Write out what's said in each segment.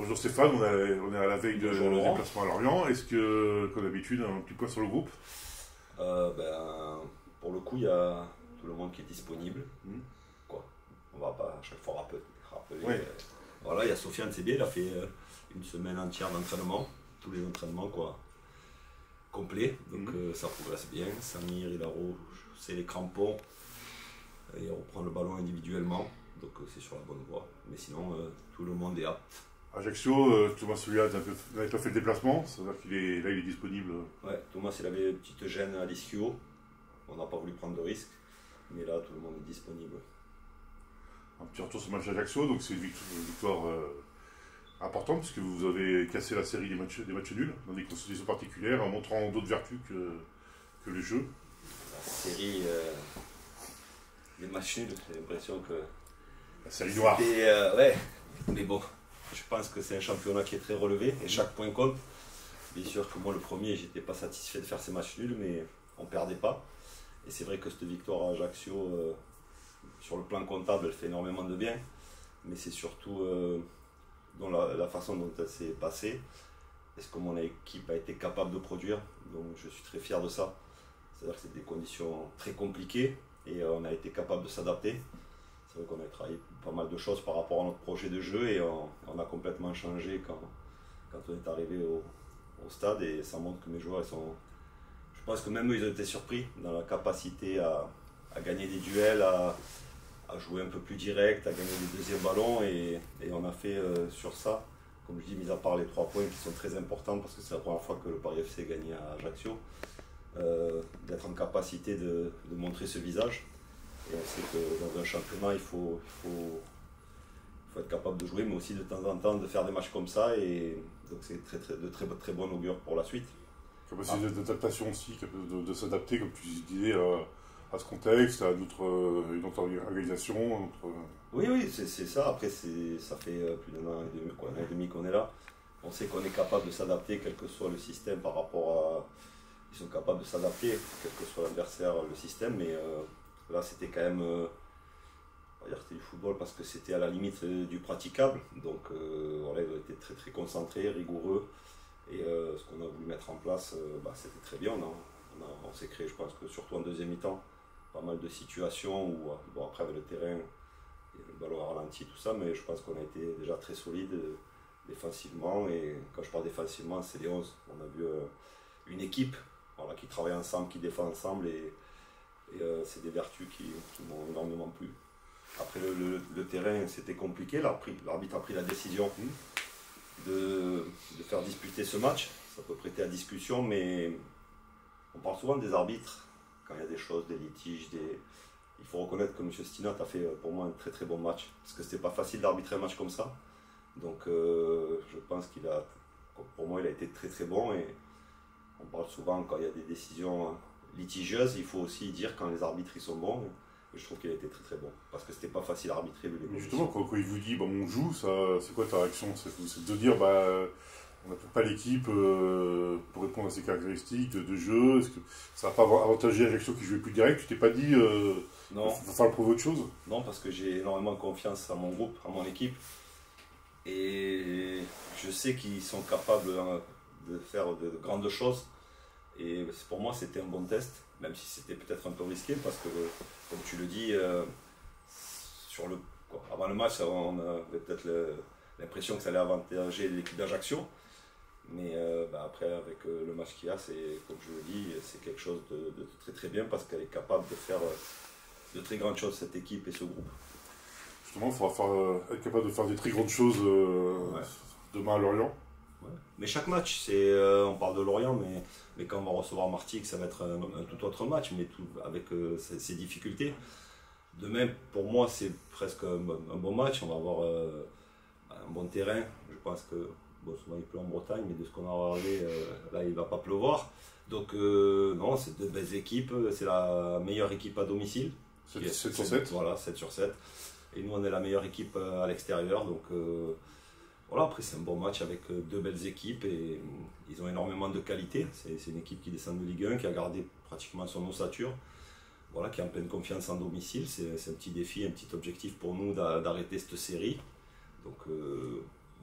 Bonjour Stéphane, on est à la veille de Bonjour Laurent. déplacement à Lorient. Est-ce que, comme d'habitude, un petit point sur le groupe? Pour le coup, il y a tout le monde qui est disponible. Mhm. Quoi. On va pas à chaque fois rappeler. Ouais. Voilà, il y a Sofiane, c'est bien, il a fait une semaine entière d'entraînement, tous les entraînements quoi, complets, donc ça progresse bien. Samir, c'est les crampons, et on reprend le ballon individuellement, donc c'est sur la bonne voie. Mais sinon, tout le monde est apte. Ajaccio, Thomas Souliat n'avait pas fait le déplacement, c'est-à-dire là il est disponible. Ouais, Thomas, il avait une petite gêne à l'ischio, on n'a pas voulu prendre de risque, mais là, tout le monde est disponible. Un petit retour sur le match d'Ajaccio, donc c'est une victoire importante puisque vous avez cassé la série des matchs nuls dans des conditions particulières en montrant d'autres vertus que le jeu. La série des matchs nuls, j'ai l'impression que La série noire. ouais, mais bon, je pense que c'est un championnat qui est très relevé et chaque point compte. Bien sûr que moi, le premier, j'étais pas satisfait de faire ces matchs nuls, mais on perdait pas. Et c'est vrai que cette victoire à Ajaccio, sur le plan comptable, elle fait énormément de bien, mais c'est surtout dans la façon dont elle s'est passée. Est-ce que mon équipe a été capable de produire? Donc je suis très fier de ça. C'est-à-dire que c'est des conditions très compliquées et on a été capable de s'adapter. C'est vrai qu'on a travaillé pas mal de choses par rapport à notre projet de jeu et on a complètement changé quand on est arrivé au stade, et ça montre que mes joueurs, je pense que même eux, ils ont été surpris dans la capacité à gagner des duels, à jouer un peu plus direct, à gagner des deuxièmes ballons, et on a fait sur ça, comme je dis, mis à part les 3 points qui sont très importants parce que c'est la première fois que le Paris FC gagnait à Ajaccio, d'être en capacité de montrer ce visage. Et on sait que dans un championnat, il faut être capable de jouer, mais aussi de temps en temps de faire des matchs comme ça, et donc c'est de très bon augure pour la suite. Capacité d'adaptation aussi, de s'adapter, comme tu disais, à ce contexte, à une autre organisation. Oui, c'est ça. Après, ça fait plus d'un an et demi, un an et demi qu'on est là. On sait qu'on est capable de s'adapter, quel que soit le système par rapport à. Ils sont capables de s'adapter, quel que soit l'adversaire, le système, mais là, c'était quand même. On va dire que c'était du football parce que c'était à la limite du praticable. Donc, voilà, ils ont été très concentrés, rigoureux. Et ce qu'on a voulu mettre en place, c'était très bien. On s'est créé, je pense que surtout en deuxième mi-temps, pas mal de situations où, bon, après avec le terrain, le ballon a ralenti, tout ça, mais je pense qu'on a été déjà très solide défensivement. Et quand je parle défensivement, c'est les 11. On a vu une équipe, voilà, qui travaille ensemble, qui défend ensemble, et c'est des vertus qui m'ont énormément plu. Après le terrain, c'était compliqué. L'arbitre a pris la décision de faire disputer ce match. Ça peut prêter à discussion, mais on parle souvent des arbitres quand il y a des choses, des litiges. Il faut reconnaître que M. Stinat a fait pour moi un très bon match, parce que c'était pas facile d'arbitrer un match comme ça. Donc je pense pour moi, il a été très bon. Et on parle souvent quand il y a des décisions litigieuses, il faut aussi dire quand les arbitres ils sont bons. Et je trouve qu'il a été très bon, parce que c'était pas facile à arbitrer. Mais justement, quand il vous dit on joue, c'est quoi ta réaction? C'est de dire on n'a pas l'équipe pour répondre à ces caractéristiques de jeu. Est-ce que ça va pas avantager Ajaccio qui jouait plus direct? Tu t'es pas dit non. Il va falloir prouver autre chose? Non, parce que j'ai énormément confiance à mon groupe, à mon équipe. Et je sais qu'ils sont capables de faire de grandes choses. Et pour moi, c'était un bon test, même si c'était peut-être un peu risqué, parce que, comme tu le dis, avant le match, on avait peut-être l'impression que ça allait avantager l'équipe d'Ajaccio. Mais après, avec le match qu'il y a, comme je le dis, c'est quelque chose de très bien, parce qu'elle est capable de faire de très grandes choses, cette équipe et ce groupe. Justement, il faudra être capable de faire des très grandes choses demain à Lorient. Ouais. Mais chaque match, on parle de Lorient, mais quand on va recevoir Martigues, ça va être un tout autre match, mais avec ses difficultés. De même, pour moi, c'est presque un bon match. On va avoir un bon terrain. Je pense que souvent il pleut en Bretagne, mais de ce qu'on a regardé, là il ne va pas pleuvoir. Donc non, c'est 2 belles équipes. C'est la meilleure équipe à domicile. 7 sur 7. Voilà, 7 sur 7. Et nous, on est la meilleure équipe à l'extérieur. Donc voilà, après c'est un bon match avec 2 belles équipes, et ils ont énormément de qualité. C'est une équipe qui descend de Ligue 1, qui a gardé pratiquement son ossature, voilà, qui est en pleine confiance en domicile. C'est un petit défi, un petit objectif pour nous d'arrêter cette série. Donc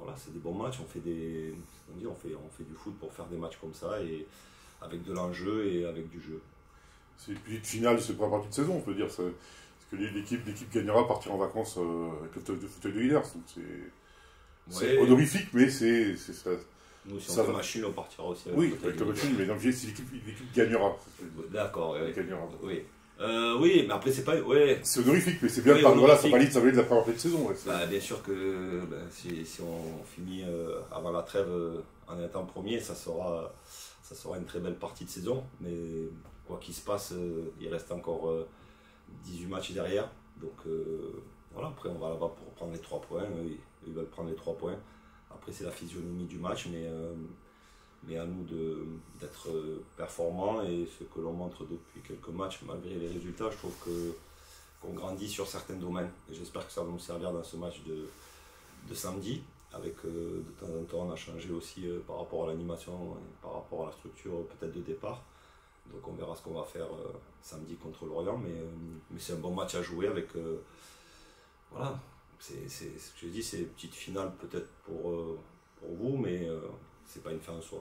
voilà, c'est des bons matchs, on fait du foot pour faire des matchs comme ça, et avec de l'enjeu et avec du jeu. C'est une petite finale, c'est pas partie de saison, on peut dire. Parce que l'équipe gagnera partir en vacances avec le fauteuil de Hillers. Donc c'est honorifique, mais c'est ça. Nous, si on fait machine, on partira aussi avec oui, avec la machine, mais si l'équipe gagnera. D'accord, gagnera. Oui. Oui, mais après, c'est pas. Ouais. C'est honorifique, mais c'est bien voilà, ça valide la première partie de saison. Ouais, bien sûr que si on finit avant la trêve en étant premier, ça sera une très belle partie de saison. Mais quoi qu'il se passe, il reste encore 18 matchs derrière. Donc voilà, après, on va là-bas pour prendre les 3 points. Ils veulent prendre les 3 points. Après, c'est la physionomie du match, mais à nous d'être performants, et ce que l'on montre depuis quelques matchs, malgré les résultats, je trouve qu'on grandit sur certains domaines. Et j'espère que ça va nous servir dans ce match de samedi, avec de temps en temps on a changé aussi par rapport à l'animation, par rapport à la structure peut-être de départ. Donc on verra ce qu'on va faire samedi contre Lorient, mais c'est un bon match à jouer avec... voilà, c'est ce que je dis, c'est une petite finale peut-être pour vous, mais c'est pas une fin en soi.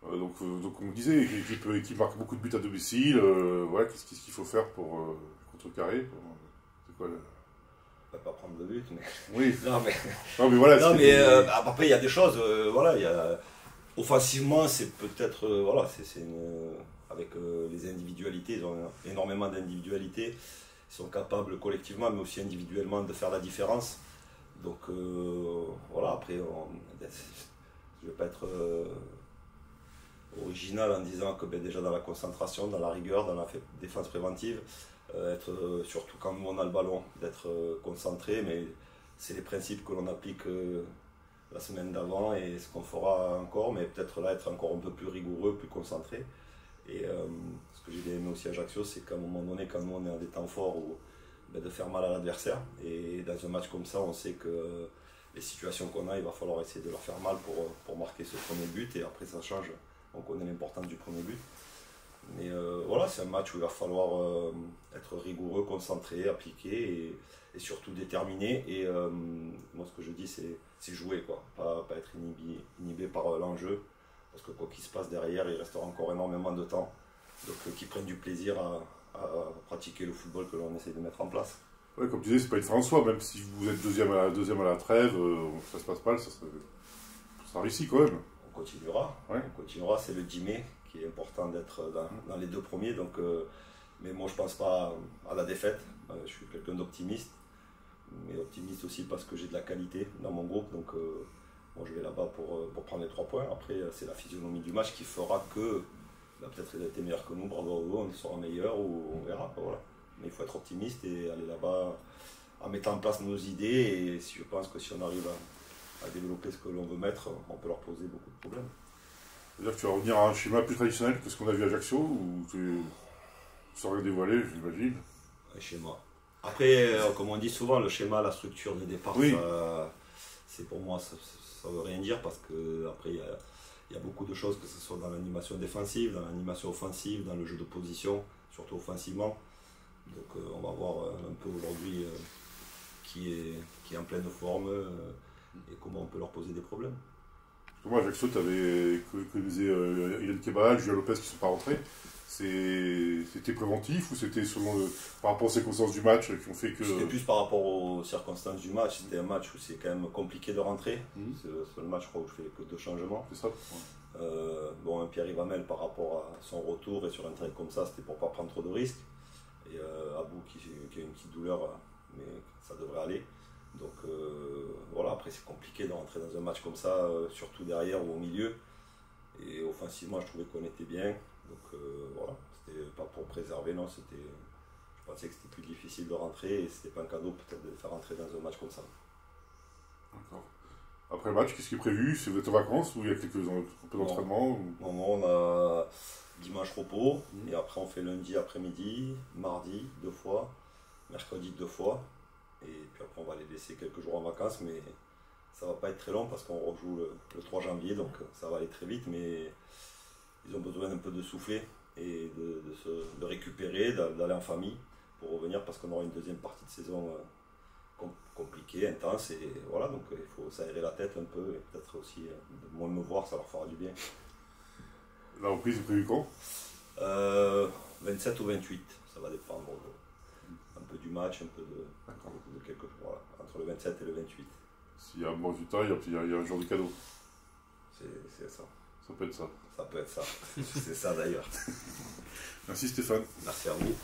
Donc on disait, l'équipe marque beaucoup de buts à domicile. Ouais, qu'est-ce qu'il faut faire pour contrecarrer c'est quoi Pas prendre de but, mais... Oui. non, mais voilà. Non, mais après, il y a des choses, voilà, offensivement, c'est peut-être, avec les individualités, ils ont énormément d'individualités. Ils sont capables collectivement, mais aussi individuellement, de faire la différence. Donc voilà, après, je ne vais pas être original en disant que déjà dans la concentration, dans la rigueur, dans la défense préventive, être surtout quand nous on a le ballon, d'être concentré, mais c'est les principes que l'on applique la semaine d'avant et ce qu'on fera encore, mais peut-être là être encore un peu plus rigoureux, plus concentré. Et ce que j'ai bien aimé aussi à Ajaccio, c'est qu'à un moment donné, quand nous on est en des temps forts, de faire mal à l'adversaire. Et dans un match comme ça, on sait que les situations qu'on a, il va falloir essayer de leur faire mal pour marquer ce premier but. Et après, ça change. On connaît l'importance du premier but. Mais voilà, c'est un match où il va falloir être rigoureux, concentré, appliqué et surtout déterminé. Et moi, ce que je dis, c'est jouer, quoi. Pas être inhibé par l'enjeu. Parce que quoi qu'il se passe derrière, il restera encore énormément de temps. Donc qu'ils prennent du plaisir à pratiquer le football que l'on essaie de mettre en place. Ouais, comme tu disais, c'est pas une fin en soi, même si vous êtes deuxième à la trêve, ça se passe mal, ça réussit quand même. On continuera, ouais. C'est le 10 mai qui est important d'être dans les 2 premiers. Donc, mais moi je pense pas à la défaite, je suis quelqu'un d'optimiste, mais optimiste aussi parce que j'ai de la qualité dans mon groupe. Donc moi je vais là-bas pour prendre les 3 points. Après c'est la physionomie du match qui fera que peut-être il a été meilleur que nous, bravo à eux, on sera meilleur ou on verra. Voilà. Mais il faut être optimiste et aller là-bas en mettant en place nos idées. Et je pense que si on arrive à développer ce que l'on veut mettre, on peut leur poser beaucoup de problèmes. C'est-à-dire que tu vas revenir à un schéma plus traditionnel que ce qu'on a vu à Ajaccio, ou sans rien dévoiler, j'imagine. Un schéma. Après, comme on dit souvent, le schéma, la structure de départ, oui. C'est pour moi, ça ne veut rien dire parce qu'après, il y a beaucoup de choses, que ce soit dans l'animation défensive, dans l'animation offensive, dans le jeu de position, surtout offensivement. Donc on va voir un peu aujourd'hui qui est en pleine forme et comment on peut leur poser des problèmes. Parce que moi, à Ajaccio, tu avais connu Ilan Kebal, Julien Lopez qui ne sont pas rentrés. C'était préventif ou c'était par rapport aux circonstances du match qui ont fait que... C'était plus par rapport aux circonstances du match. C'était un match où c'est quand même compliqué de rentrer. C'est le seul match, je crois, où je fais que 2 changements. C'est ça. Ouais. Bon, Pierre-Yves Hamel, par rapport à son retour et sur un terrain comme ça, c'était pour ne pas prendre trop de risques. Et Abou qui a une petite douleur, mais ça devrait aller. Donc voilà, après c'est compliqué de rentrer dans un match comme ça, surtout derrière ou au milieu. Et offensivement, je trouvais qu'on était bien. Donc voilà, c'était pas pour préserver, non, je pensais que c'était plus difficile de rentrer et c'était pas un cadeau peut-être de les faire rentrer dans un match comme ça. D'accord. Après le match, qu'est-ce qui est prévu? C'est vous êtes en vacances ou il y a un peu d'entraînement Non, on a dimanche repos, et après on fait lundi après-midi, mardi 2 fois, mercredi 2 fois, et puis après on va les laisser quelques jours en vacances, mais ça va pas être très long parce qu'on rejoue le 3 janvier, donc ça va aller très vite, mais ils ont besoin d'un peu de souffler et de récupérer, d'aller en famille pour revenir parce qu'on aura une deuxième partie de saison compliqué, intense, et voilà, donc il faut s'aérer la tête un peu, et peut-être aussi de moins me voir, ça leur fera du bien. La reprise est prévue quand? 27 ou 28, ça va dépendre un peu du match, un peu de quelques jours, voilà, entre le 27 et le 28. S'il y a un bon résultat, il y a un jour de cadeau. C'est ça. Ça peut être ça. Ça peut être ça. C'est ça d'ailleurs. Merci Stéphane. Merci à vous.